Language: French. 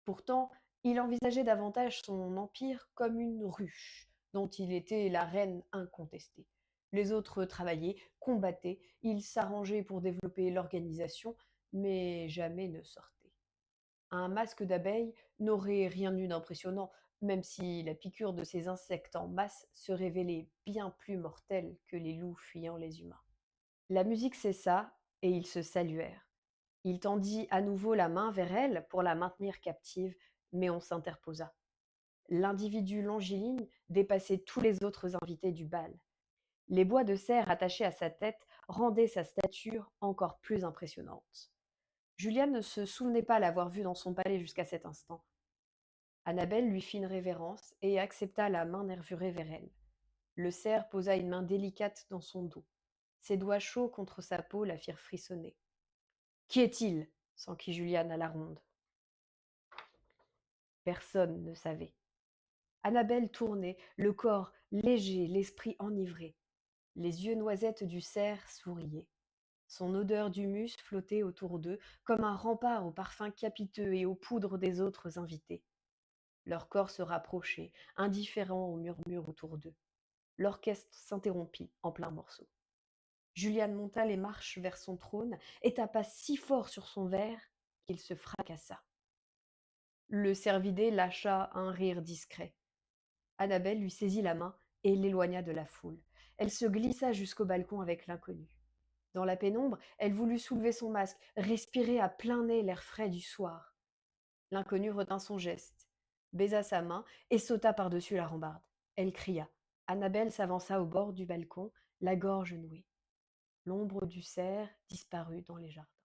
Pourtant, il envisageait davantage son empire comme une ruche, dont il était la reine incontestée. Les autres travaillaient, combattaient, ils s'arrangeaient pour développer l'organisation, mais jamais ne sortaient. Un masque d'abeille n'aurait rien eu d'impressionnant, même si la piqûre de ces insectes en masse se révélait bien plus mortelle que les loups fuyant les humains. La musique cessa et ils se saluèrent. Il tendit à nouveau la main vers elle pour la maintenir captive, mais on s'interposa. L'individu longiligne dépassait tous les autres invités du bal. Les bois de cerf attachés à sa tête rendaient sa stature encore plus impressionnante. Julian ne se souvenait pas l'avoir vu dans son palais jusqu'à cet instant. Annabelle lui fit une révérence et accepta la main nervurée vers elle. Le cerf posa une main délicate dans son dos. Ses doigts chauds contre sa peau la firent frissonner. Qui est-il s'enquit Julian à la ronde. Personne ne savait. Annabelle tournait, le corps léger, l'esprit enivré. Les yeux noisettes du cerf souriaient. Son odeur d'humus flottait autour d'eux comme un rempart aux parfums capiteux et aux poudres des autres invités. Leurs corps se rapprochaient, indifférents aux murmures autour d'eux. L'orchestre s'interrompit en plein morceau. Julian monta les marches vers son trône et tapa si fort sur son verre qu'il se fracassa. Le cervidé lâcha un rire discret. Annabelle lui saisit la main et l'éloigna de la foule. Elle se glissa jusqu'au balcon avec l'inconnu. Dans la pénombre, elle voulut soulever son masque, respirer à plein nez l'air frais du soir. L'inconnu retint son geste, baisa sa main et sauta par-dessus la rambarde. Elle cria. Annabelle s'avança au bord du balcon, la gorge nouée. L'ombre du cerf disparut dans les jardins.